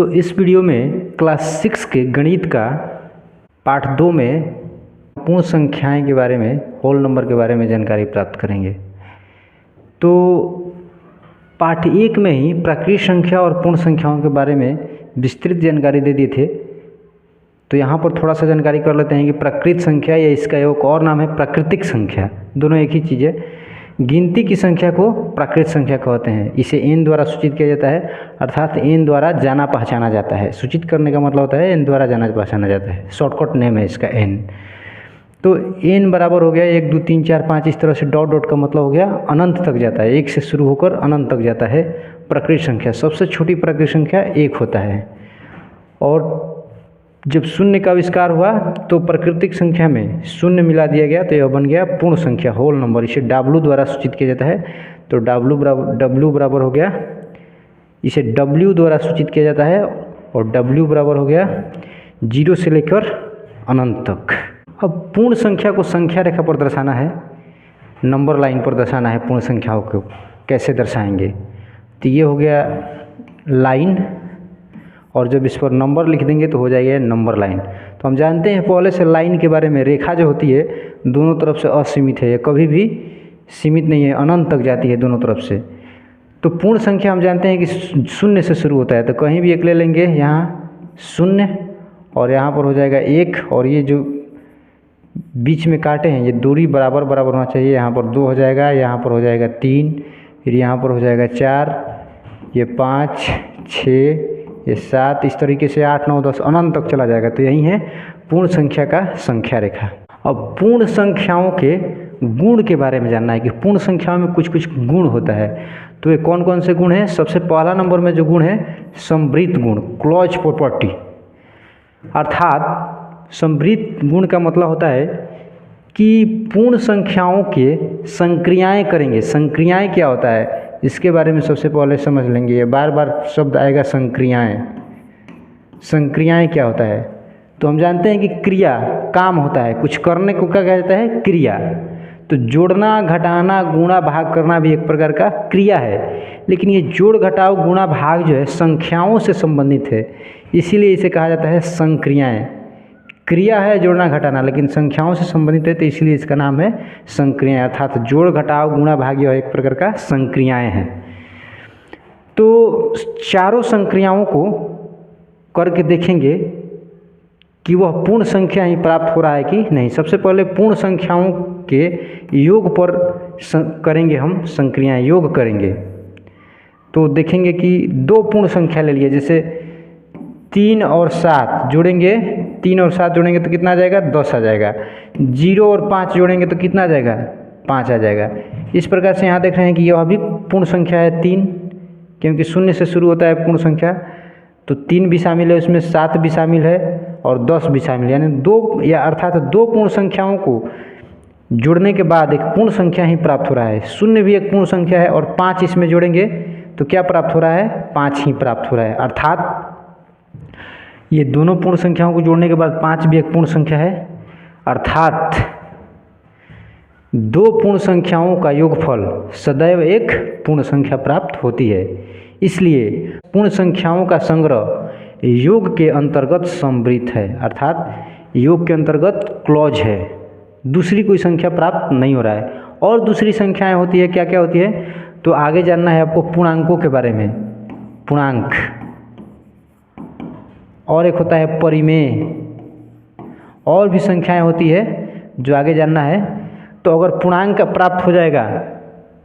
तो इस वीडियो में क्लास 6 के गणित का पार्ट 2 में पूर्ण संख्याएं के बारे में, होल नंबर के बारे में जानकारी प्राप्त करेंगे। तो पार्ट 1 में ही प्राकृतिक संख्या और पूर्ण संख्याओं के बारे में विस्तृत जानकारी दे दिए थे। तो यहाँ पर थोड़ा सा जानकारी कर लेते हैं कि प्राकृतिक संख्या या इसका एक और नाम है प्राकृतिक संख्या, दोनों एक ही चीज़ है। गिनती की संख्या को प्राकृतिक संख्या कहते हैं। इसे n द्वारा सूचित किया जाता है, अर्थात n द्वारा जाना पहचाना जाता है। सूचित करने का मतलब होता है n द्वारा जाना पहचाना जाता है, शॉर्टकट नेम है इसका n। तो n बराबर हो गया 1 2 3 4 5, इस तरह से डॉट डॉट का मतलब हो गया अनंत तक जाता है, 1 से शुरू होकर अनंत तक जाता है प्राकृतिक संख्या। सबसे छोटी प्राकृतिक संख्या 1 होता है। और जब शून्य का आविष्कार हुआ तो प्राकृतिक संख्या में शून्य मिला दिया गया, तो यह बन गया पूर्ण संख्या, होल नंबर। इसे W द्वारा सूचित किया जाता है। तो W बराबर हो गया, इसे W द्वारा सूचित किया जाता है और W बराबर हो गया 0 से लेकर अनंत तक। अब पूर्ण संख्या को संख्या रेखा पर दर्शाना है, नंबर लाइन पर दर्शाना है। पूर्ण संख्याओं को कैसे दर्शाएंगे? तो ये हो गया लाइन, और जब इस पर नंबर लिख देंगे तो हो जाएगा नंबर लाइन। तो हम जानते हैं पहले से लाइन के बारे में, रेखा जो होती है दोनों तरफ से असीमित है, कभी भी सीमित नहीं है, अनंत तक जाती है दोनों तरफ से। तो पूर्ण संख्या हम जानते हैं कि शून्य से शुरू होता है, तो कहीं भी एक ले लेंगे, यहाँ शून्य और यहाँ पर हो जाएगा 1, और ये जो बीच में काटे हैं ये दूरी बराबर बराबर होना चाहिए। यहाँ पर 2 हो जाएगा, यहाँ पर हो जाएगा 3, फिर यहाँ पर हो जाएगा 4, ये 5 6, ये 7, इस तरीके से 8 9 10 अनंत तक चला जाएगा। तो यही है पूर्ण संख्या का संख्या रेखा। अब पूर्ण संख्याओं के गुण के बारे में जानना है कि पूर्ण संख्याओं में कुछ कुछ गुण होता है। तो ये कौन कौन से गुण हैं? सबसे पहला नंबर में जो गुण है समृद्ध गुण, क्लोज प्रॉपर्टी। अर्थात समृद्ध गुण का मतलब होता है कि पूर्ण संख्याओं के संक्रियाएं करेंगे। संक्रियाएं क्या होता है इसके बारे में सबसे पहले समझ लेंगे। ये बार बार शब्द आएगा संक्रियाएं। संक्रियाएं क्या होता है? तो हम जानते हैं कि क्रिया काम होता है, कुछ करने को क्या कहा जाता है? क्रिया। तो जोड़ना, घटाना, गुणा, भाग करना भी एक प्रकार का क्रिया है। लेकिन ये जोड़, घटाव, गुणा, भाग जो है संख्याओं से संबंधित है, इसीलिए इसे कहा जाता है संक्रियाएं। क्रिया है जोड़ना घटाना, लेकिन संख्याओं से संबंधित है, तो इसलिए इसका नाम है संक्रियाएं। अर्थात जोड़, घटाव, गुणा, भाग यह एक प्रकार का संक्रियाएं हैं। तो चारों संक्रियाओं को करके देखेंगे कि वह पूर्ण संख्या ही प्राप्त हो रहा है कि नहीं। सबसे पहले पूर्ण संख्याओं के योग पर करेंगे, हम संक्रियाएं योग करेंगे। तो देखेंगे कि 2 पूर्ण संख्या ले लिए, जैसे 3 और 7 जोड़ेंगे, 3 और 7 जोड़ेंगे तो कितना आ जाएगा? 10 आ जाएगा। 0 और 5 जोड़ेंगे तो कितना आ जाएगा? 5 आ जाएगा। इस प्रकार से यहाँ देख रहे हैं कि यह भी पूर्ण संख्या है 3, क्योंकि शून्य से शुरू होता है पूर्ण संख्या। तो 3 भी शामिल है उसमें, 7 भी शामिल है और 10 भी शामिल है, यानी 2 या अर्थात 2 पूर्ण संख्याओं को जोड़ने के बाद एक पूर्ण संख्या ही प्राप्त हो रहा है। शून्य भी एक पूर्ण संख्या है और 5 इसमें जोड़ेंगे तो क्या प्राप्त हो रहा है? 5 ही प्राप्त हो रहा है। अर्थात ये दोनों पूर्ण संख्याओं को जोड़ने के बाद 5 भी एक पूर्ण संख्या है। अर्थात 2 पूर्ण संख्याओं का योगफल सदैव एक पूर्ण संख्या प्राप्त होती है। इसलिए पूर्ण संख्याओं का संग्रह योग के अंतर्गत सम्मिलित है, अर्थात योग के अंतर्गत क्लोज है। दूसरी कोई संख्या प्राप्त नहीं हो रहा है। और दूसरी संख्याएं होती है, क्या क्या होती है? तो आगे जानना है आपको पूर्णांकों के बारे में। पूर्णांक, और एक होता है परिमेय, और भी संख्याएं होती है जो आगे जानना है। तो अगर पूर्णांक प्राप्त हो जाएगा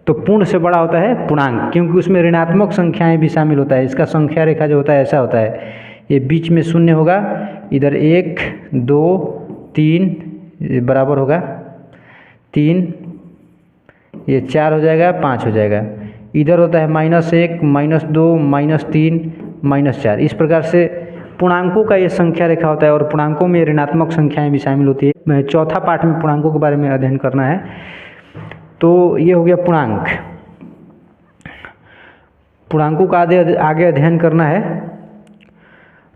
तो पूर्ण से बड़ा होता है पूर्णांक, क्योंकि उसमें ऋणात्मक संख्याएं भी शामिल होता है। इसका संख्या रेखा जो होता है ऐसा होता है, ये बीच में शून्य होगा, इधर 1 2 3 बराबर होगा 3, ये 4 हो जाएगा, 5 हो जाएगा। इधर होता है -1 -2 -3 -4। इस प्रकार से पूर्णांकों का ये संख्या रेखा होता है, और पूर्णांकों में ऋणात्मक संख्याएं भी शामिल होती है। चौथा पार्ट में पूर्णांकों के बारे में अध्ययन करना है। तो ये हो गया पूर्णांक। पूर्णांकों का आगे अध्ययन करना है।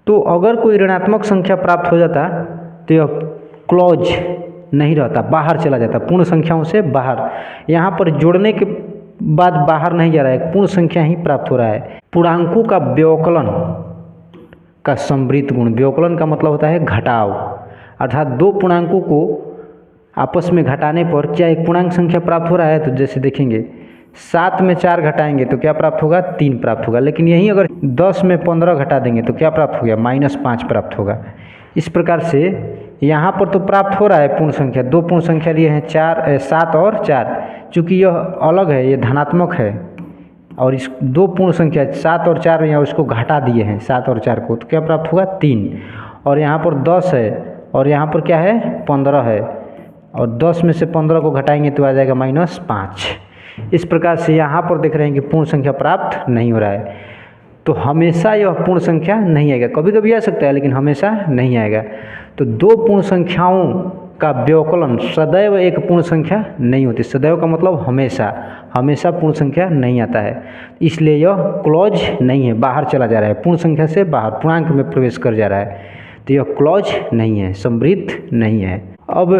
तो अगर कोई ऋणात्मक संख्या प्राप्त हो जाता तो यह क्लोज नहीं रहता, बाहर चला जाता, पूर्ण संख्याओं से बाहर। यहाँ पर जोड़ने के बाद बाहर नहीं जा रहा है, पूर्ण संख्या ही प्राप्त हो रहा है। पूर्णांकों का व्यवकलन का समृद्ध गुण। व्यवकलन का मतलब होता है घटाव, अर्थात दो पूर्णांकों को आपस में घटाने पर क्या एक पूर्णांक संख्या प्राप्त हो रहा है। तो जैसे देखेंगे 7 में 4 घटाएंगे तो क्या प्राप्त होगा, 3 प्राप्त होगा। लेकिन यहीं अगर 10 में 15 घटा देंगे तो क्या प्राप्त हो गया, -5 प्राप्त होगा। इस प्रकार से यहाँ पर तो प्राप्त हो रहा है पूर्ण संख्या, दो पूर्ण संख्या लिए हैं 7 और 4, चूँकि यह अलग है, ये धनात्मक है, और इस दो पूर्ण संख्या 7 और 4 यहाँ उसको घटा दिए हैं 7 और 4 को, तो क्या प्राप्त होगा 3। और यहाँ पर 10 है और यहाँ पर क्या है 15 है, और 10 में से 15 को घटाएंगे तो आ जाएगा -5। इस प्रकार से यहाँ पर देख रहे हैं कि पूर्ण संख्या प्राप्त नहीं हो रहा है। तो हमेशा यह पूर्ण संख्या नहीं आएगा, कभी कभी आ सकता है लेकिन हमेशा नहीं आएगा। तो दो पूर्ण संख्याओं का व्यवकलन सदैव एक पूर्ण संख्या नहीं होती। सदैव का मतलब हमेशा, हमेशा पूर्ण संख्या नहीं आता है, इसलिए यह क्लॉज नहीं है, बाहर चला जा रहा है, पूर्ण संख्या से बाहर पूर्णांक में प्रवेश कर जा रहा है, तो यह क्लॉज नहीं है, समृद्ध नहीं है। अब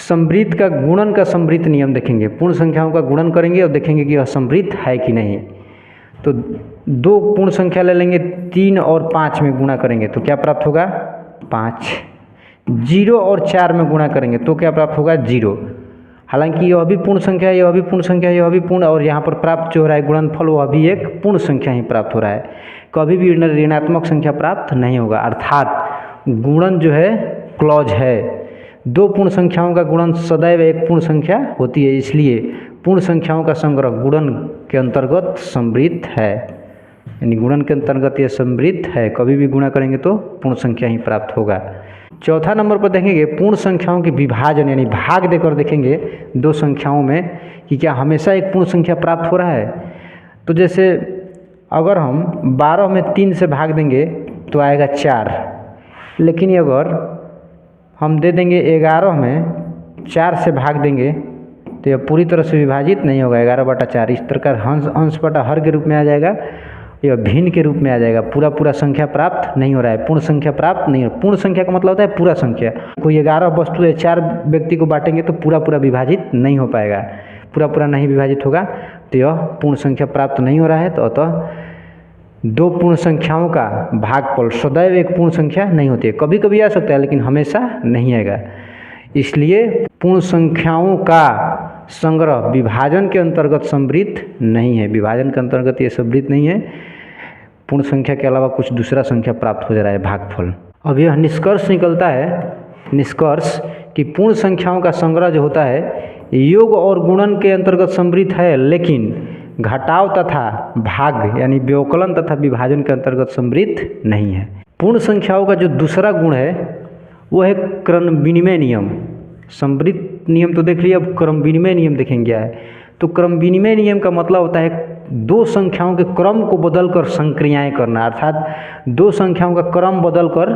समृद्ध का गुणन का समृद्ध नियम देखेंगे। पूर्ण संख्याओं का गुणन करेंगे और देखेंगे कि यह समृद्ध है कि नहीं। तो दो पूर्ण संख्या ले लेंगे, 3 और 5 में गुणा करेंगे तो क्या प्राप्त होगा 5। 0 और 4 में गुणा करेंगे तो क्या प्राप्त होगा 0। हालांकि यह भी पूर्ण संख्या है, यह भी पूर्ण संख्या है, यह भी पूर्ण, और यहाँ पर प्राप्त जो हो रहा है गुणनफल वह भी एक पूर्ण संख्या ही प्राप्त हो रहा है। कभी भी ऋणात्मक संख्या प्राप्त नहीं होगा, अर्थात गुणन जो है क्लॉज है। दो पूर्ण संख्याओं का गुणन सदैव एक पूर्ण संख्या होती है, इसलिए पूर्ण संख्याओं का संग्रह गुणन के अंतर्गत समृद्ध है, यानी गुणन के अंतर्गत यह समृद्ध है। कभी भी गुणा करेंगे तो पूर्ण संख्या ही प्राप्त होगा। चौथा नंबर पर देखेंगे पूर्ण संख्याओं के विभाजन, यानी भाग देकर देखेंगे दो संख्याओं में कि क्या हमेशा एक पूर्ण संख्या प्राप्त हो रहा है। तो जैसे अगर हम 12 में 3 से भाग देंगे तो आएगा 4, लेकिन अगर हम दे देंगे 11 में 4 से भाग देंगे तो यह पूरी तरह से विभाजित नहीं होगा, 11/4 इस प्रकार अंश बटा हर के रूप में आ जाएगा, यह भिन्न के रूप में आ जाएगा। पूरा संख्या प्राप्त नहीं हो रहा है, पूर्ण संख्या प्राप्त नहीं हो। पूर्ण संख्या का मतलब होता है पूरा संख्या। कोई 11 वस्तु है, 4 व्यक्ति को बांटेंगे तो पूरा विभाजित नहीं हो पाएगा, पूरा नहीं विभाजित होगा, तो यह पूर्ण संख्या प्राप्त नहीं हो रहा है। तो अतः दो पूर्ण संख्याओं का भागफल सदैव एक पूर्ण संख्या नहीं होती है, कभी कभी आ सकता है लेकिन हमेशा नहीं आएगा। इसलिए पूर्ण संख्याओं का संग्रह विभाजन के अंतर्गत समृद्ध नहीं है, विभाजन के अंतर्गत ये समृद्ध नहीं है। पूर्ण संख्या के अलावा कुछ दूसरा संख्या प्राप्त हो जा रहा है भागफल। अब यह निष्कर्ष निकलता है, निष्कर्ष कि पूर्ण संख्याओं का संग्रह जो होता है योग और गुणन के अंतर्गत समृद्ध है, लेकिन घटाव तथा भाग यानी व्यवकलन तथा विभाजन के अंतर्गत समृद्ध नहीं है। पूर्ण संख्याओं का जो दूसरा गुण है वो है क्रम विनिमय नियम। समृद्ध नियम तो देख लिया, अब क्रम विनिमय नियम देखेंगे क्या है। तो क्रम विनिमय नियम का मतलब होता है दो संख्याओं के क्रम को बदलकर संक्रियाएं करना, अर्थात दो संख्याओं का क्रम बदलकर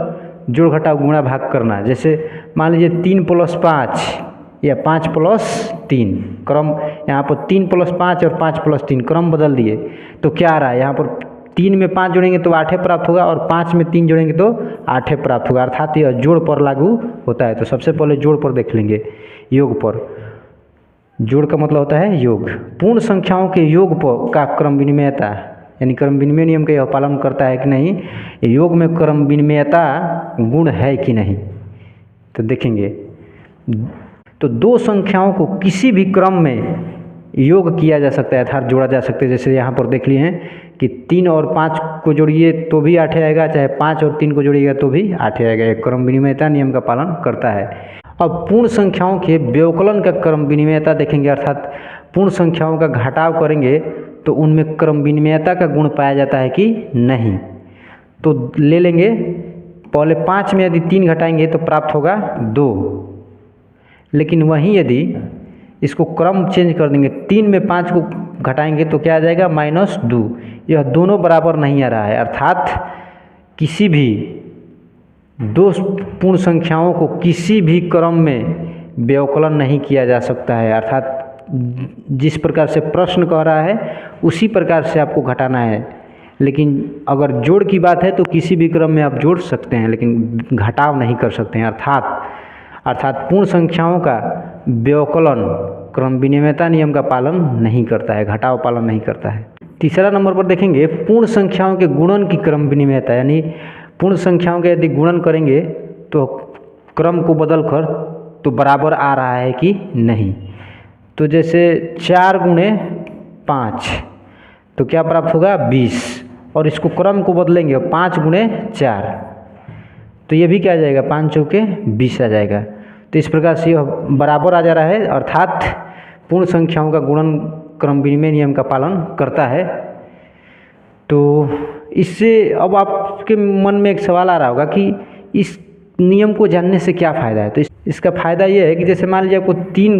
जोड़ घटाव गुणा भाग करना। जैसे मान लीजिए 3 + 5 या 5 + 3, क्रम यहाँ पर 3 + 5 और 5 + 3 क्रम बदल दिए तो क्या आ रहा है, यहाँ पर 3 में 5 जोड़ेंगे तो 8 प्राप्त होगा और 5 में 3 जोड़ेंगे तो 8 प्राप्त होगा, अर्थात यह जोड़ पर लागू होता है। तो सबसे पहले जोड़ पर देख लेंगे, योग पर। जोड़ का मतलब होता है योग। पूर्ण संख्याओं के योग पर का क्रम विनिमयता यानी क्रम विनिमय नियम का यह पालन करता है कि नहीं, योग में क्रम विनिमयता गुण है कि नहीं। तो देखेंगे तो दो संख्याओं को किसी भी क्रम में योग किया जा सकता है, अर्थात जोड़ा जा सकता है। जैसे यहाँ पर देख लिए हैं कि 3 और 5 को जोड़िए तो भी 8 आएगा, चाहे 5 और 3 को जोड़िएगा तो भी 8 आएगा। एक क्रम विनिमयता नियम का पालन करता है। अब पूर्ण संख्याओं के व्यवकलन का क्रम विनिमयता देखेंगे, अर्थात पूर्ण संख्याओं का घटाव करेंगे तो उनमें क्रम विनिमयता का गुण पाया जाता है कि नहीं। तो ले लेंगे, पहले 5 में यदि 3 घटाएंगे तो प्राप्त होगा 2, लेकिन वहीं यदि इसको क्रम चेंज कर देंगे, 3 में 5 को घटाएंगे तो क्या आ जाएगा -2। यह दोनों बराबर नहीं आ रहा है, अर्थात किसी भी दो पूर्ण संख्याओं को किसी भी क्रम में व्यवकलन नहीं किया जा सकता है। अर्थात जिस प्रकार से प्रश्न कह रहा है उसी प्रकार से आपको घटाना है। लेकिन अगर जोड़ की बात है तो किसी भी क्रम में आप जोड़ सकते हैं लेकिन घटाव नहीं कर सकते हैं। अर्थात पूर्ण संख्याओं का व्यवकलन क्रम विनिमयता नियम का पालन नहीं करता है, घटाव पालन नहीं करता है। तीसरा नंबर पर देखेंगे पूर्ण संख्याओं के गुणन की क्रम विनिमयता, यानी पूर्ण संख्याओं के यदि गुणन करेंगे तो क्रम को बदल कर तो बराबर आ रहा है कि नहीं। तो जैसे 4 गुणे 5 तो क्या प्राप्त होगा 20, और इसको क्रम को बदलेंगे 5 गुणे 4 तो ये भी क्या आ जाएगा 5 चौके 20 आ जाएगा। तो इस प्रकार से यह बराबर आ जा रहा है, अर्थात पूर्ण संख्याओं का गुणन क्रम विनिमय नियम का पालन करता है। तो इससे अब आपके मन में एक सवाल आ रहा होगा कि इस नियम को जानने से क्या फ़ायदा है। तो इसका फ़ायदा ये है कि जैसे मान लीजिए आपको 3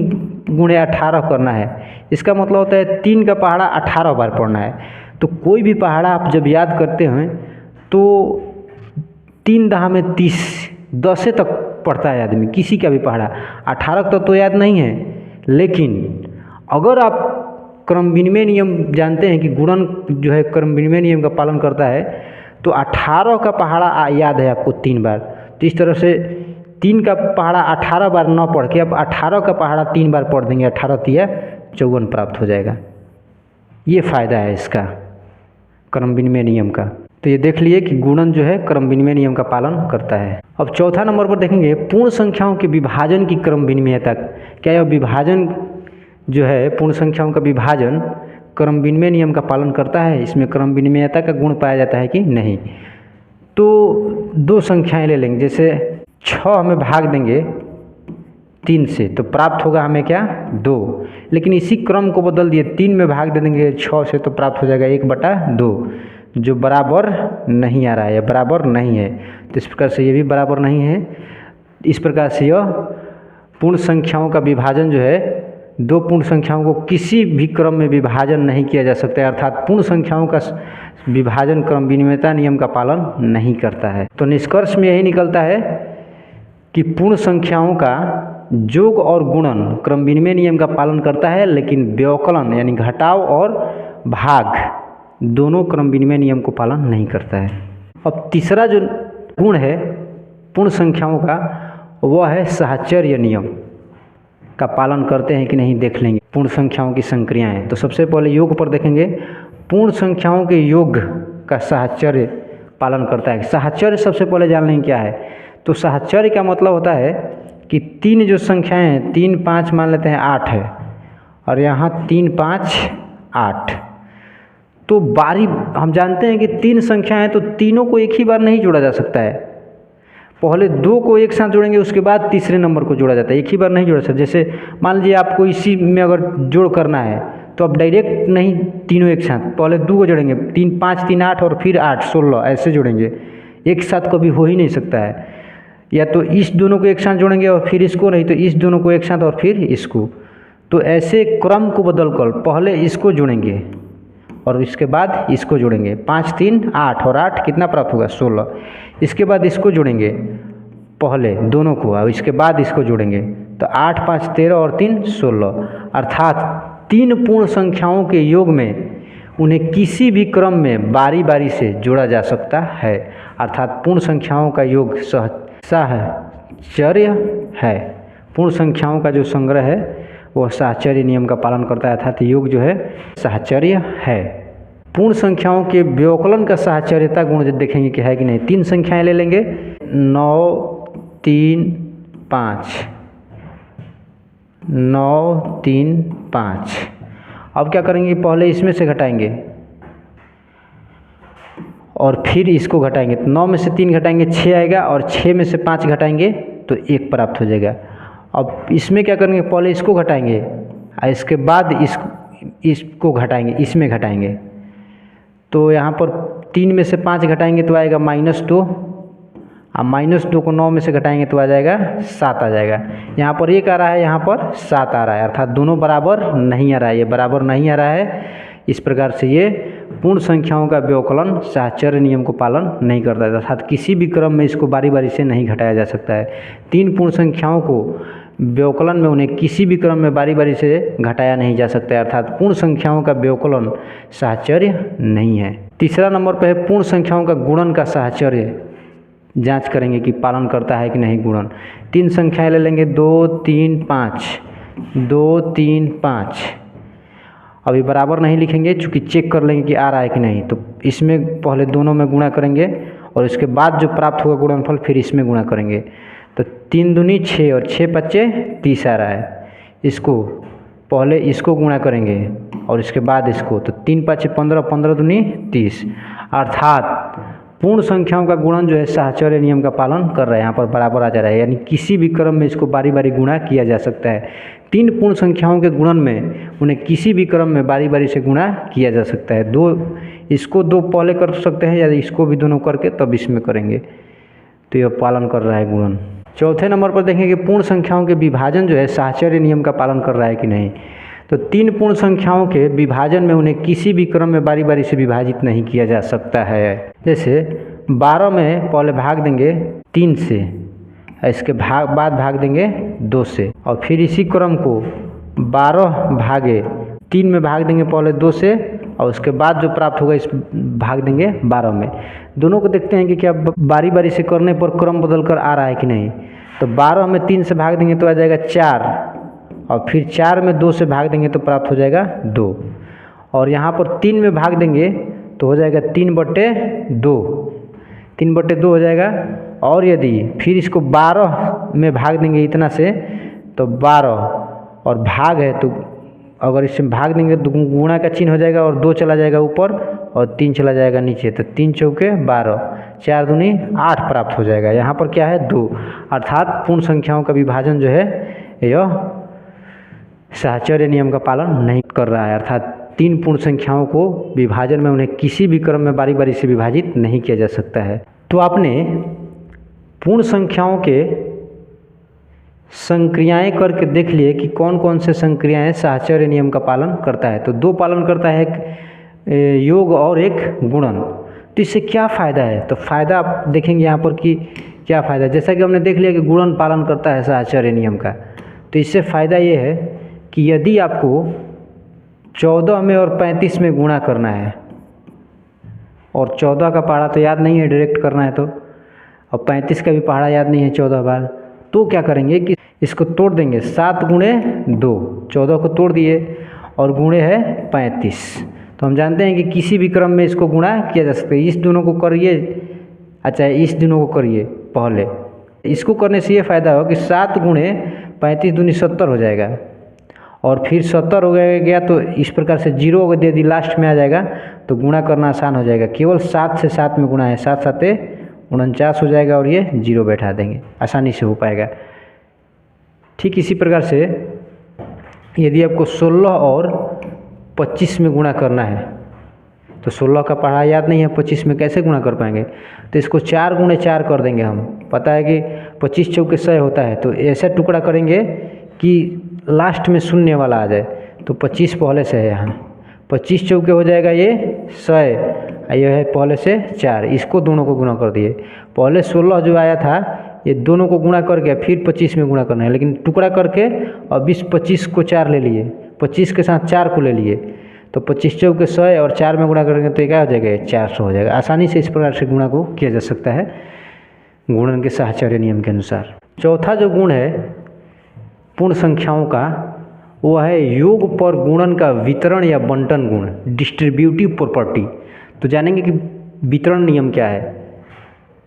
गुणे 18 करना है, इसका मतलब होता है 3 का पहाड़ा 18 बार पढ़ना है। तो कोई भी पहाड़ा आप जब याद करते हैं तो 3 दहा में 30, 10 तक पढ़ता है आदमी, किसी का भी पहाड़ा। 18 तक तो याद नहीं है, लेकिन अगर आप क्रम विनिमय नियम जानते हैं कि गुणन जो है क्रम विनिमय नियम का पालन करता है, तो 18 का पहाड़ा याद है आपको 3 बार। तो इस तरह से 3 का पहाड़ा 18 बार न पढ़ के अब 18 का पहाड़ा 3 बार पढ़ देंगे, 18 तिया 54 प्राप्त हो जाएगा। ये फ़ायदा है इसका क्रम विनिमय नियम का। तो ये देख लिए कि गुणन जो है क्रम विनिमय नियम का पालन करता है। अब चौथा नंबर पर देखेंगे पूर्ण संख्याओं के विभाजन की क्रम विनिमयता। क्या यह विभाजन जो है पूर्ण संख्याओं का विभाजन क्रम विनिमय नियम का पालन करता है, इसमें क्रम विनिमयता का गुण पाया जाता है कि नहीं। तो 2 संख्याएं ले लेंगे, जैसे 6 हमें भाग देंगे 3 से तो प्राप्त होगा हमें क्या 2, लेकिन इसी क्रम को बदल दिए 3 में भाग दे देंगे 6 से तो प्राप्त हो जाएगा 1/2, जो बराबर नहीं आ रहा है, बराबर नहीं है। तो इस प्रकार से ये भी बराबर नहीं है। इस प्रकार से यह पूर्ण संख्याओं का विभाजन जो है 2 पूर्ण संख्याओं को किसी भी क्रम में विभाजन नहीं किया जा सकता है, अर्थात पूर्ण संख्याओं का विभाजन क्रम विनिमयता नियम का पालन नहीं करता है। तो निष्कर्ष में यही निकलता है कि पूर्ण संख्याओं का जोग और गुणन क्रम विनिमय नियम का पालन करता है, लेकिन व्यवकलन यानी घटाव और भाग दोनों क्रम विनिमय नियम को पालन नहीं करता है। अब तीसरा जो गुण है पूर्ण संख्याओं का वह है साहचर्य नियम का पालन करते हैं कि नहीं देख लेंगे। पूर्ण संख्याओं की संक्रियाएं, तो सबसे पहले योग पर देखेंगे। पूर्ण संख्याओं के योग का साहचर्य पालन करता है। साहचर्य सबसे पहले जान लेंगे क्या है। तो साहचर्य का मतलब होता है कि 3 जो संख्याएं हैं 3 5 मान लेते हैं 8 है, और यहाँ 3 5 8। तो बारी हम जानते हैं कि 3 संख्याएं हैं तो तीनों को एक ही बार नहीं जोड़ा जा सकता है। पहले 2 को एक साथ जोड़ेंगे, उसके बाद तीसरे नंबर को जोड़ा जाता है, एक ही बार नहीं जोड़ा सकता। जैसे मान लीजिए आपको इसी में अगर जोड़ करना है तो आप डायरेक्ट नहीं तीनों एक साथ, पहले 2 को जोड़ेंगे 3 5 3 8 और फिर 8 16 ऐसे जोड़ेंगे, एक साथ कभी हो ही नहीं सकता है। या तो इस दोनों को एक साथ जोड़ेंगे और फिर इसको, नहीं तो इस दोनों को एक साथ और फिर इसको। तो ऐसे क्रम को बदल कर पहले इसको जोड़ेंगे और इसके बाद इसको जोड़ेंगे। 5 3 8 और 8 कितना प्राप्त होगा 16। इसके बाद इसको जोड़ेंगे पहले दोनों को और इसके बाद इसको जोड़ेंगे, तो 8 5 13 और 3 16। अर्थात 3 पूर्ण संख्याओं के योग में उन्हें किसी भी क्रम में बारी बारी से जोड़ा जा सकता है। अर्थात पूर्ण संख्याओं का योग साहचर्य है। पूर्ण संख्याओं का जो संग्रह है वह साहचर्य नियम का पालन करता है, अर्थात योग जो है साहचर्य है। पूर्ण संख्याओं के व्यवकलन का साहचर्यता गुण देखेंगे कि है कि नहीं। 3 संख्याएं ले लेंगे 9 3 5 9 3 5। अब क्या करेंगे, पहले इसमें से घटाएंगे और फिर इसको घटाएंगे। तो 9 में से 3 घटाएंगे 6 आएगा, और 6 में से 5 घटाएंगे तो 1 प्राप्त हो जाएगा। अब इसमें क्या करेंगे, पहले इसको घटाएंगे और इसके बाद इसको घटाएंगे, इसमें घटाएंगे। तो यहाँ पर 3 में से 5 घटाएंगे तो आएगा -2, और -2 को 9 में से घटाएंगे तो आ जाएगा 7 आ जाएगा। यहाँ पर 1 आ रहा है, यहाँ पर 7 आ रहा है, अर्थात दोनों बराबर नहीं आ रहा है, ये बराबर नहीं आ रहा है। इस प्रकार से ये पूर्ण संख्याओं का व्यवकलन साहचर्य नियम को पालन नहीं करता है, अर्थात किसी भी क्रम में इसको बारी बारी से नहीं घटाया जा सकता है। 3 पूर्ण संख्याओं को व्यवकलन में उन्हें किसी भी क्रम में बारी बारी से घटाया नहीं जा सकता है, अर्थात पूर्ण संख्याओं का व्यवकलन साहचर्य नहीं है। तीसरा नंबर पर है पूर्ण संख्याओं का गुणन का साहचर्य जांच करेंगे कि पालन करता है कि नहीं गुणन। 3 संख्याएं ले लेंगे 2 3 5 2 3 5। अभी बराबर नहीं लिखेंगे, चूँकि चेक कर लेंगे कि आ रहा है कि नहीं। तो इसमें पहले दोनों में गुणा करेंगे और उसके बाद जो प्राप्त होगा गुणनफल फिर इसमें गुणा करेंगे। तो 3 दूनी 6 और 6 पच्चे 30 आ रहा है। इसको पहले इसको गुणा करेंगे और इसके बाद इसको, तो 3 5 15, 15 दूनी 30, अर्थात पूर्ण संख्याओं का गुणन जो है साहचर्य नियम का पालन कर रहा है। यहाँ पर बराबर आ जा रहा है, यानी किसी भी क्रम में इसको बारी बारी गुणा किया जा सकता है। 3 पूर्ण संख्याओं के गुणन में उन्हें किसी भी क्रम में बारी बारी से गुणा किया जा सकता है। इसको 2 पहले कर सकते हैं या इसको भी दोनों करके तब इसमें करेंगे। तो यह पालन कर रहा है गुणन। चौथे नंबर पर देखें कि पूर्ण संख्याओं के विभाजन जो है साहचर्य नियम का पालन कर रहा है कि नहीं। तो 3 पूर्ण संख्याओं के विभाजन में उन्हें किसी भी क्रम में बारी बारी से विभाजित नहीं किया जा सकता है। जैसे 12 में पहले भाग देंगे 3 से, इसके बाद भाग देंगे 2 से, और फिर इसी क्रम को 12 भागे 3 में भाग देंगे पहले 2 से, और उसके बाद जो प्राप्त होगा इस भाग देंगे 12 में। दोनों को देखते हैं कि क्या बारी बारी से करने पर क्रम बदल कर आ रहा है कि नहीं। तो 12 में 3 से भाग देंगे तो आ जाएगा 4, और फिर 4 में 2 से भाग देंगे तो प्राप्त हो जाएगा 2, और यहाँ पर 3 में भाग देंगे तो हो जाएगा 3/2, 3/2 हो जाएगा। और यदि फिर इसको 12 में भाग देंगे इतना से तो 12, और भाग है तो अगर इसमें भाग देंगे तो गुणा का चिन्ह हो जाएगा और 2 चला जाएगा ऊपर और 3 चला जाएगा नीचे। तो 3 चौके 12, 4 दूनी 8 प्राप्त हो जाएगा। यहाँ पर क्या है 2, अर्थात पूर्ण संख्याओं का विभाजन जो है यह साहचर्य नियम का पालन नहीं कर रहा है। अर्थात 3 पूर्ण संख्याओं को विभाजन में उन्हें किसी भी क्रम में बारी बारी से विभाजित नहीं किया जा सकता है। तो आपने पूर्ण संख्याओं के संक्रियाएं करके देख लिए कि कौन कौन से संक्रियाएं साहचर्य नियम का पालन करता है। तो 2 पालन करता है, एक योग और एक गुणन। तो इससे क्या फ़ायदा है, तो फ़ायदा आप देखेंगे यहाँ पर कि क्या फ़ायदा। जैसा कि हमने देख लिया कि गुणन पालन करता है साहचर्य नियम का, तो इससे फ़ायदा ये है कि यदि आपको 14 में और 35 में गुणा करना है, और 14 का पहाड़ा तो याद नहीं है डायरेक्ट करना है, तो और 35 का भी पहाड़ा याद नहीं है 14 बार, तो क्या करेंगे कि इसको तोड़ देंगे। 7 गुणे 2, 14 को तोड़ दिए और गुणे है 35। तो हम जानते हैं कि किसी भी क्रम में इसको गुणा किया जा सकता है। इस दोनों को करिए, अच्छा इस दोनों को करिए पहले। इसको करने से ये फ़ायदा हो कि 7 गुणे 35 दूनी 70 हो जाएगा, और फिर 70 हो गया तो इस प्रकार से 0 अगर दे दी लास्ट में आ जाएगा तो गुणा करना आसान हो जाएगा। केवल 7 से 7 में गुणा है, 7 7 49 हो जाएगा और ये 0 बैठा देंगे, आसानी से हो पाएगा। ठीक इसी प्रकार से यदि आपको 16 और 25 में गुणा करना है, तो 16 का पहाड़ा याद नहीं है, 25 में कैसे गुणा कर पाएंगे। तो इसको 4 गुणे 4 कर देंगे। हम पता है कि 25 चौके 100 होता है, तो ऐसा टुकड़ा करेंगे कि लास्ट में शून्य वाला आ जाए। तो 25 पहले से है, यहाँ 25 चौके हो जाएगा ये 100, ये है पहले से 4, इसको दोनों को गुणा कर दिए। पहले 16 जो आया था ये दोनों को गुणा करके फिर 25 में गुणा करना है, लेकिन टुकड़ा करके और 25 को 4 ले लिए, 25 के साथ 4 को ले लिए, तो 25 चौके 100 और 4 में गुणा करेंगे तो क्या हो जाएगा 400 हो जाएगा। आसानी से इस प्रकार से गुणा को किया जा सकता है गुणन के साहचर्य नियम के अनुसार। चौथा जो गुण है पूर्ण संख्याओं का, वो है योग पर गुणन का वितरण या बंटन गुण, डिस्ट्रीब्यूटिव प्रॉपर्टी। तो जानेंगे कि वितरण नियम क्या है।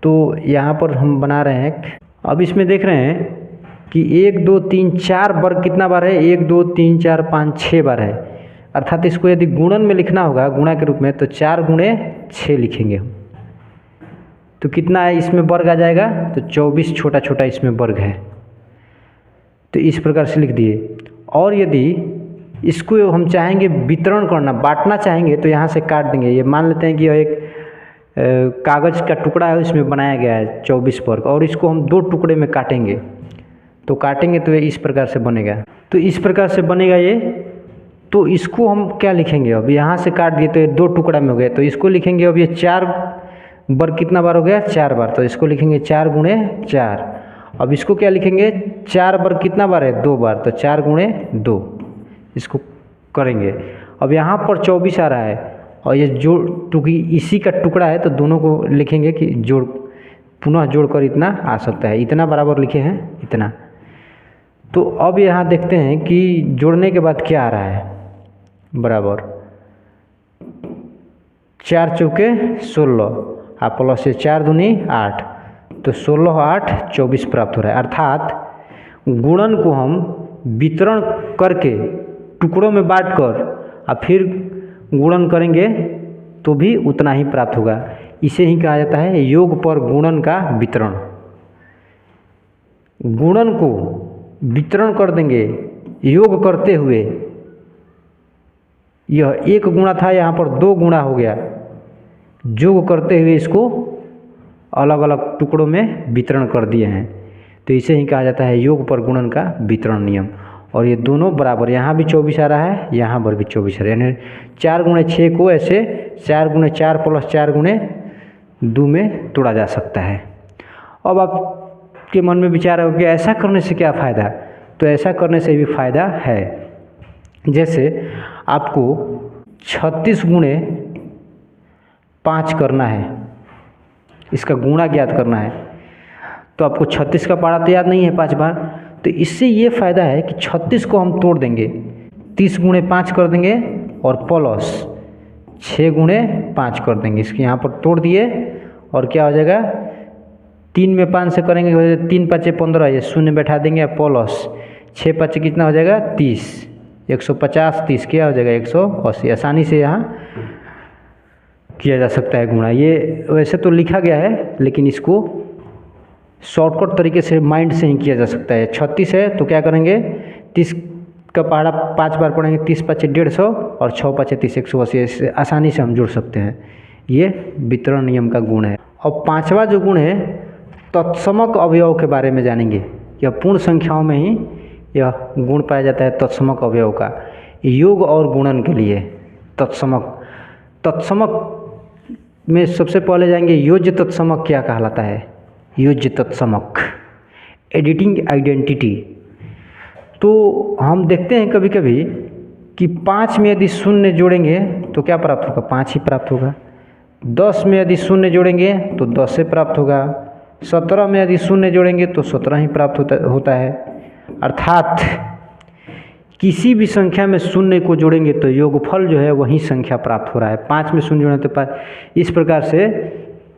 तो यहाँ पर हम बना रहे हैं, अब इसमें देख रहे हैं कि 1 2 3 4 वर्ग कितना बार है, 1 2 3 4 5 6 बार है। अर्थात इसको यदि गुणन में लिखना होगा गुणा के रूप में तो 4 गुणे 6 लिखेंगे हम। तो कितना है इसमें वर्ग आ जाएगा, तो 24 छोटा छोटा इसमें वर्ग है, तो इस प्रकार से लिख दिए। और यदि इसको हम चाहेंगे वितरण करना, बांटना चाहेंगे, तो यहाँ से काट देंगे। ये मान लेते हैं कि यह एक कागज़ का टुकड़ा है, इसमें बनाया गया है 24 वर्ग, और इसको हम 2 टुकड़े में काटेंगे, तो काटेंगे तो ये इस प्रकार से बनेगा। तो इस प्रकार से बनेगा ये। तो इसको हम क्या लिखेंगे, अब यहाँ से काट दिए तो ये 2 टुकड़ा में हो गया, तो इसको लिखेंगे अब ये 4 वर्ग कितना बार हो गया 4 बार, तो इसको लिखेंगे 4 गुणे 4। अब इसको क्या लिखेंगे 4 वर्ग कितना बार है 2 बार, तो 4 गुणे 2 इसको करेंगे। अब यहाँ पर 24 आ रहा है और ये जोड़, क्योंकि इसी का टुकड़ा है तो दोनों को लिखेंगे कि जोड़, पुनः जोड़कर इतना आ सकता है, इतना बराबर लिखे हैं इतना। तो अब यहाँ देखते हैं कि जोड़ने के बाद क्या आ रहा है, बराबर 4 चौके 16 आप प्लस से 4 दूनी 8, तो 16 8 24 प्राप्त हो रहा है। अर्थात गुणन को हम वितरण करके टुकड़ों में बांटकर और फिर गुणन करेंगे तो भी उतना ही प्राप्त होगा। इसे ही कहा जाता है योग पर गुणन का वितरण। गुणन को वितरण कर देंगे योग करते हुए, यह 1 गुणा था, यहाँ पर 2 गुणा हो गया, योग करते हुए इसको अलग अलग टुकड़ों में वितरण कर दिए हैं, तो इसे ही कहा जाता है योग पर गुणन का वितरण नियम। और ये दोनों बराबर, यहाँ भी 24 आ रहा है, यहाँ पर भी 24 आ रहा है, यानी 4 गुणे 6 को ऐसे 4 गुणे 4 प्लस 4 गुणे 2 में तोड़ा जा सकता है। अब आपके मन में विचार हो कि ऐसा करने से क्या फ़ायदा, तो ऐसा करने से भी फ़ायदा है। जैसे आपको 36 गुणे 5 करना है, इसका गुणा ज्ञात करना है, तो आपको 36 का पारा तो याद नहीं है 5 बार, तो इससे ये फ़ायदा है कि 36 को हम तोड़ देंगे, 30 गुणे 5 कर देंगे और प्लस 6 गुणे 5 कर देंगे, इसके यहाँ पर तोड़ दिए और क्या हो जाएगा, 3 में 5 से करेंगे, 3 5 15, ये शून्य बैठा देंगे, प्लस 6 5 कितना हो जाएगा 30, 150 30 क्या हो जाएगा 180। आसानी से यहाँ किया जा सकता है गुणा। ये वैसे तो लिखा गया है लेकिन इसको शॉर्टकट तरीके से माइंड से ही किया जा सकता है। 36 है तो क्या करेंगे, 30 का पहाड़ा 5 बार पढ़ेंगे, 30 5 150 और 6 5 30 180, इससे आसानी से हम जुड़ सकते हैं। ये वितरण नियम का गुण है। और 5वां जो गुण है तत्समक अवयव के बारे में जानेंगे। यह पूर्ण संख्याओं में ही यह गुण पाया जाता है तत्समक अवयव का, योग और गुणन के लिए। तत्समक में सबसे पहले जाएंगे योज्य तत्समक क्या कहलाता है। योज्य तत्समक एडिटिंग आइडेंटिटी। तो हम देखते हैं कभी कभी कि 5 में यदि शून्य जोड़ेंगे तो क्या प्राप्त होगा, 5 ही प्राप्त होगा। 10 में यदि शून्य जोड़ेंगे तो 10 से प्राप्त होगा। 17 में यदि शून्य जोड़ेंगे तो 17 ही प्राप्त होता है। अर्थात किसी भी संख्या में शून्य को जोड़ेंगे तो योगफल जो है वही संख्या प्राप्त हो रहा है। 5 में शून्य जोड़ने तो 5, इस प्रकार से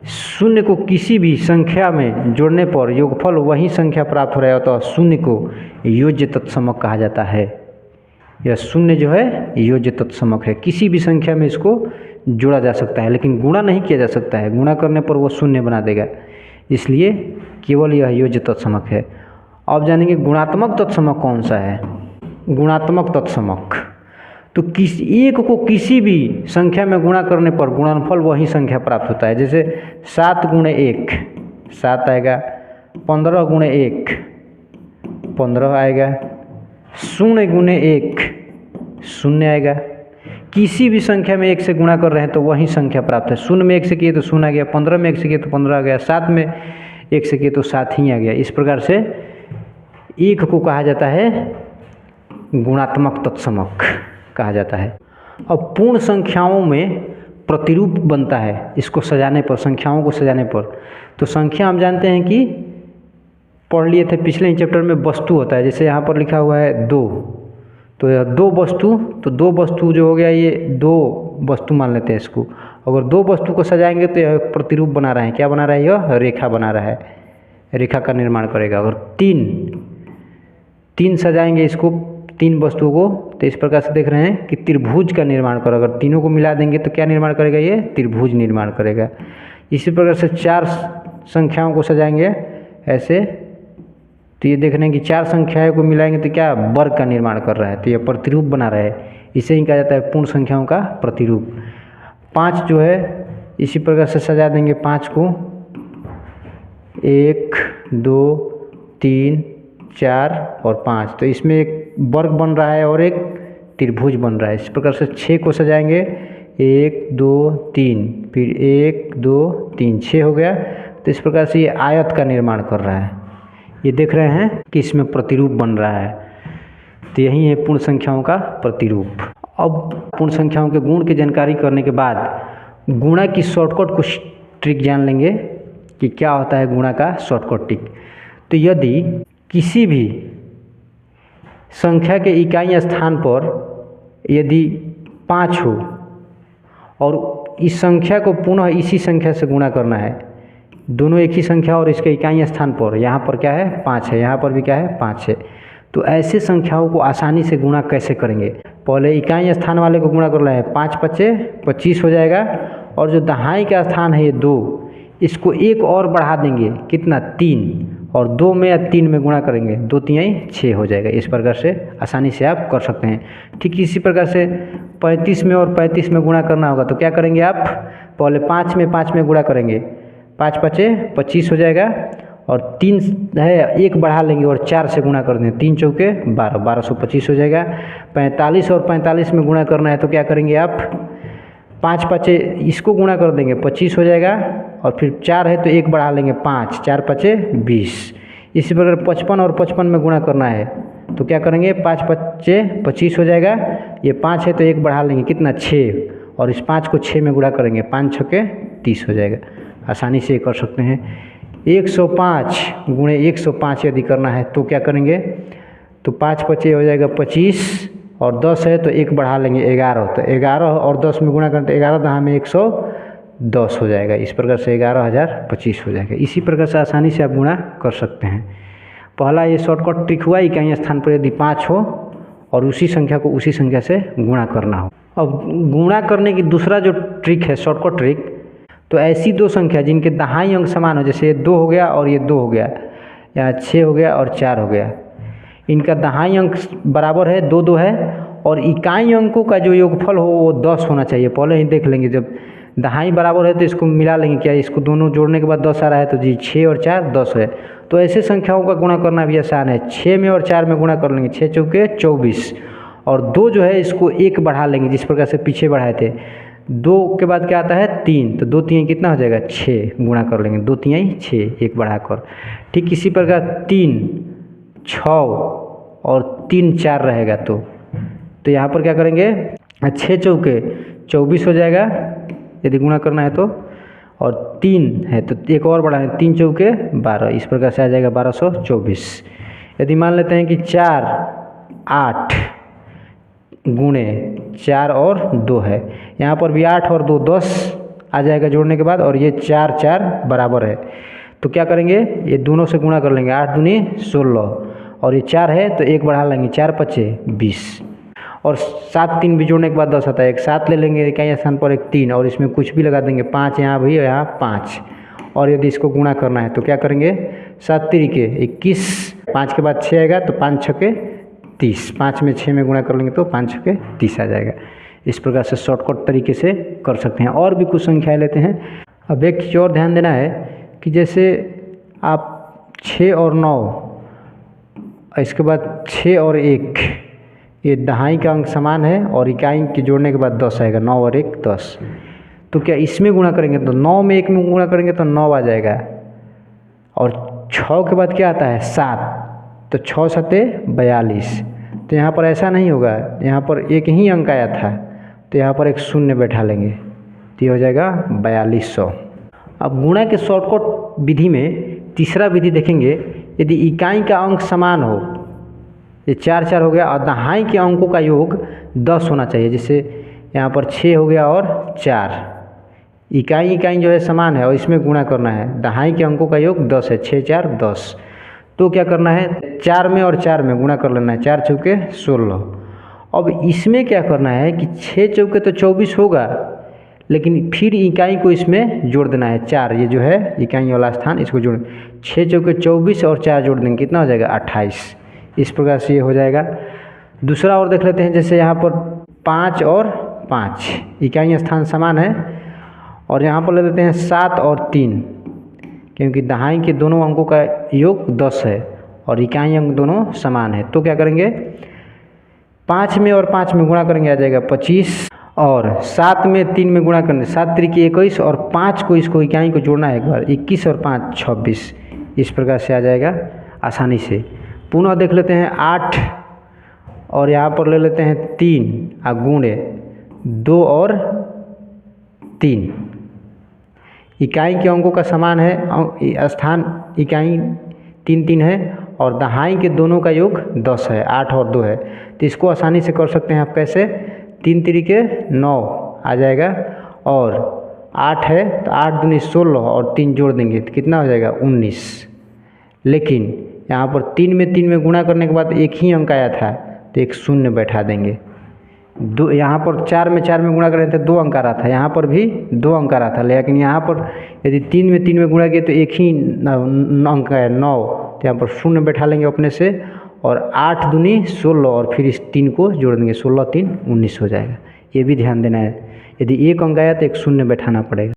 शून्य को किसी भी संख्या में जोड़ने पर योगफल वही संख्या प्राप्त हो रहा है, तो शून्य को योज्य तत्समक कहा जाता है। यह शून्य जो है योज्य तत्समक है, किसी भी संख्या में इसको जोड़ा जा सकता है, लेकिन गुणा नहीं किया जा सकता है। गुणा करने पर वो शून्य बना देगा, इसलिए केवल यह योज्य तत्समक है। अब जानेंगे गुणात्मक तत्समक कौन सा है। गुणात्मक तत्समक तो एक को किसी भी संख्या में गुणा करने पर गुणनफल वही संख्या प्राप्त होता है। जैसे 7 गुणे 1 7 आएगा, 15 गुणे 1 15 आएगा, 0 गुणे 1 0 आएगा। किसी भी संख्या में 1 से गुणा कर रहे हैं तो वही संख्या प्राप्त है। 0 में 1 से किए तो 0 आ गया, 15 में 1 से किए तो 15 आ गया, 7 में 1 से किए तो 7 ही आ गया। इस प्रकार से 1 को कहा जाता है गुणात्मक तत्समक कहा जाता है। अब पूर्ण संख्याओं में प्रतिरूप बनता है इसको सजाने पर, संख्याओं को सजाने पर। तो संख्या हम जानते हैं कि पढ़ लिए थे पिछले ही चैप्टर में, वस्तु होता है। जैसे यहाँ पर लिखा हुआ है 2, तो यह 2 वस्तु, तो 2 वस्तु जो हो गया ये 2 वस्तु मान लेते हैं इसको। अगर 2 वस्तु को सजाएंगे तो यह प्रतिरूप बना रहा है। क्या बना रहा है, यह रेखा बना रहा है, रेखा का निर्माण करेगा। अगर 3 सजाएंगे इसको, 3 वस्तुओं को, तो इस प्रकार से देख रहे हैं कि त्रिभुज का निर्माण करेगा। अगर तीनों को मिला देंगे तो क्या निर्माण करेगा, ये त्रिभुज निर्माण करेगा। इसी प्रकार से 4 संख्याओं को सजाएंगे ऐसे, तो ये देख रहे हैं कि 4 संख्याओं को मिलाएंगे तो क्या वर्ग का निर्माण कर रहा है, तो यह प्रतिरूप बना रहा है। इसे ही कहा जाता है पूर्ण संख्याओं का प्रतिरूप। 5 जो है इसी प्रकार से सजा देंगे 5 को, 1 2 3 4 और 5, तो इसमें एक वर्ग बन रहा है और एक त्रिभुज बन रहा है। इस प्रकार से 6 को सजाएंगे, 1 2 3, फिर 1 2 3 6 हो गया। तो इस प्रकार से ये आयत का निर्माण कर रहा है। ये देख रहे हैं कि इसमें प्रतिरूप बन रहा है। तो यही है पूर्ण संख्याओं का प्रतिरूप। अब पूर्ण संख्याओं के गुण की जानकारी करने के बाद गुणा की शॉर्टकट कुछ ट्रिक जान लेंगे कि क्या होता है गुणा का शॉर्टकट ट्रिक। तो यदि किसी भी संख्या के इकाई स्थान पर यदि 5 हो और इस संख्या को पुनः इसी संख्या से गुणा करना है। दोनों एक ही संख्या और इसके इकाई स्थान पर यहाँ पर क्या है 5 है, यहाँ पर भी क्या है 5 है। तो ऐसे संख्याओं को आसानी से गुणा कैसे करेंगे? पहले इकाई स्थान वाले को गुणा कर रहे हैं, 5 पचे 25 हो जाएगा, और जो दहाई का स्थान है ये 2, इसको एक और बढ़ा देंगे, कितना 3, और 2 में या 3 में गुणा करेंगे, 2 तिहाई 6 हो जाएगा। इस प्रकार से आसानी से आप कर सकते हैं। ठीक इसी प्रकार से 35 में और 35 में गुणा करना होगा, तो क्या करेंगे आप? पहले 5 में गुणा करेंगे, 5 पचे 25 हो जाएगा, और 3 है 1 बढ़ा लेंगे और 4 से गुणा कर देंगे, 3 चौके 12, 1225 हो जाएगा। 45 और 45 में गुणा करना है, तो क्या करेंगे आप? 5 पचे इसको गुणा कर देंगे, 25 हो जाएगा, और फिर 4 है तो 1 बढ़ा लेंगे, 5, 4 पचे 20। इसी प्रकार 55 और 55 में गुणा करना है, तो क्या करेंगे? 5 पचे 25 हो जाएगा, ये 5 है तो 1 बढ़ा लेंगे, कितना 6, और इस 5 को 6 में गुणा करेंगे, 5 छके 30 हो जाएगा। आसानी से कर सकते हैं। 105 गुणे 105 यदि करना है तो क्या करेंगे? तो 5 पचे हो जाएगा 25, और 10 है तो 1 बढ़ा लेंगे 11, तो 11 और 10 में गुणा करें तो 11 दहा में 110 हो जाएगा। इस प्रकार से 11,025 हो जाएगा। इसी प्रकार से आसानी से आप गुणा कर सकते हैं। पहला ये शॉर्टकट ट्रिक हुआ, इकाई स्थान पर यदि 5 हो और उसी संख्या को उसी संख्या से गुणा करना हो। अब गुणा करने की दूसरा जो ट्रिक है, शॉर्टकट ट्रिक, तो ऐसी दो संख्या जिनके दहाई अंक समान हो, जैसे ये 2 हो गया और ये 2 हो गया, या 6 हो गया और 4 हो गया, इनका दहाई अंक बराबर है, 2 2 है, और इकाई अंकों का जो योगफल हो वो 10 होना चाहिए। पहले ही देख लेंगे, जब दहाई बराबर है तो इसको मिला लेंगे, क्या इसको दोनों जोड़ने के बाद 10 आ रहा है, तो जी 6 और 4 10 है। तो ऐसे संख्याओं का गुणा करना भी आसान है। 6 में और 4 में गुणा कर लेंगे, 6 चौके 24, और 2 जो है इसको 1 बढ़ा लेंगे, जिस प्रकार से पीछे बढ़ाए थे। 2 के बाद क्या आता है 3, तो 2 तिहाई कितना हो जाएगा 6, गुणा कर लेंगे, 2 तिहाई 6, 1 बढ़ाकर। ठीक इसी प्रकार 3 6 और 3 4 रहेगा, तो यहाँ पर क्या करेंगे? 6 चौके 24 हो जाएगा यदि गुणा करना है तो, और 3 है तो 1 और बढ़ाएं, 3 चौके 12, इस प्रकार से आ जाएगा 1224। यदि मान लेते हैं कि 4 8 गुणे 4 और 2 है, यहाँ पर भी 8 और 2 10 आ जाएगा जोड़ने के बाद, और ये 4 4 बराबर है, तो क्या करेंगे? ये दोनों से गुणा कर लेंगे, 8 दूनी 16, और ये 4 है तो 1 बढ़ा लेंगे, 4 पचे 20, और 7 3 भी जोड़ने के बाद 10 आता है, एक 7 ले लेंगे इकाई स्थान पर, एक 3, और इसमें कुछ भी लगा देंगे, 5 यहाँ भी और यहाँ 5, और यदि इसको गुणा करना है तो क्या करेंगे? 7 तिरिके 21, 5 के बाद 6 आएगा तो 5 छके 30, 5 में 6 में गुणा कर लेंगे तो 5 छके 30 आ जाएगा। इस प्रकार से शॉर्टकट तरीके से कर सकते हैं। और भी कुछ संख्याएँ लेते हैं। अब एक चीज़ और ध्यान देना है कि जैसे आप 6 और 9, इसके बाद 6 और 1, ये दहाई का अंक समान है, और इकाई के जोड़ने के बाद 10 आएगा, 9 और 1 10, तो क्या इसमें गुणा करेंगे? तो 9 में 1 में गुणा करेंगे तो 9 आ जाएगा, और 6 के बाद क्या आता है 7, तो 6 सते 42, तो यहाँ पर ऐसा नहीं होगा, यहाँ पर एक ही अंक आया था, तो यहाँ पर एक शून्य बैठा लेंगे, तो ये हो जाएगा 4200। अब गुणा के शॉर्टकट विधि में तीसरा विधि देखेंगे। यदि इकाई का अंक समान हो, ये 4 4 हो गया, और दहाई के अंकों का योग 10 होना चाहिए, जैसे यहाँ पर 6 हो गया और 4, इकाई जो है समान है और इसमें गुणा करना है, दहाई के अंकों का योग 10 है, 6 4 10, तो क्या करना है? 4 में और 4 में गुणा कर लेना है, 4 चौके 16। अब इसमें क्या करना है कि 6 चौके तो 24 होगा, लेकिन फिर इकाई को इसमें जोड़ देना है, 4, ये जो है इकाई वाला स्थान, इसको जोड़, 6 चौके 24 और 4 जोड़ देंगे, कितना हो जाएगा 28। इस प्रकार से ये हो जाएगा। दूसरा और देख लेते हैं, जैसे यहाँ पर 5 और 5, इकाई स्थान समान है, और यहाँ पर ले लेते हैं 7 और 3, क्योंकि दहाई के दोनों अंकों का योग 10 है और इकाई अंक दोनों समान है, तो क्या करेंगे? 5 में और 5 में गुणा करेंगे, आ जाएगा 25, और 7 में 3 में गुणा करेंगे, 7 त्रिके 21, और 5 को इसको इकाई को जोड़ना है एक बार, 21 और 5 26, इस प्रकार से आ जाएगा आसानी से। पुनः देख लेते हैं 8, और यहाँ पर ले लेते हैं 3 गुणे 2 और 3, इकाई के अंकों का समान है, स्थान इकाई 3 3 है, और दहाई के दोनों का योग 10 है, 8 और 2 है, तो इसको आसानी से कर सकते हैं आप। कैसे? 3 तिरिके 9 आ जाएगा, और 8 है तो 8 दूनी 16 और 3 जोड़ देंगे तो कितना हो जाएगा 19। लेकिन यहाँ पर 3 में गुणा करने के बाद एक ही अंक आया था तो एक शून्य बैठा देंगे। दो यहाँ पर 4 में गुणा करें तो 2 अंक आ रहा था, यहाँ पर भी 2 अंक आ रहा था, लेकिन यहाँ पर यदि 3 में गुणा किए तो एक ही अंक है 9, तो यहाँ पर शून्य बैठा लेंगे अपने से और 8 दूनी 16 और फिर इस 3 को जोड़ देंगे, 16 3 19 हो जाएगा। ये भी ध्यान देना है, यदि एक अंक आया तो एक शून्य बैठाना पड़ेगा।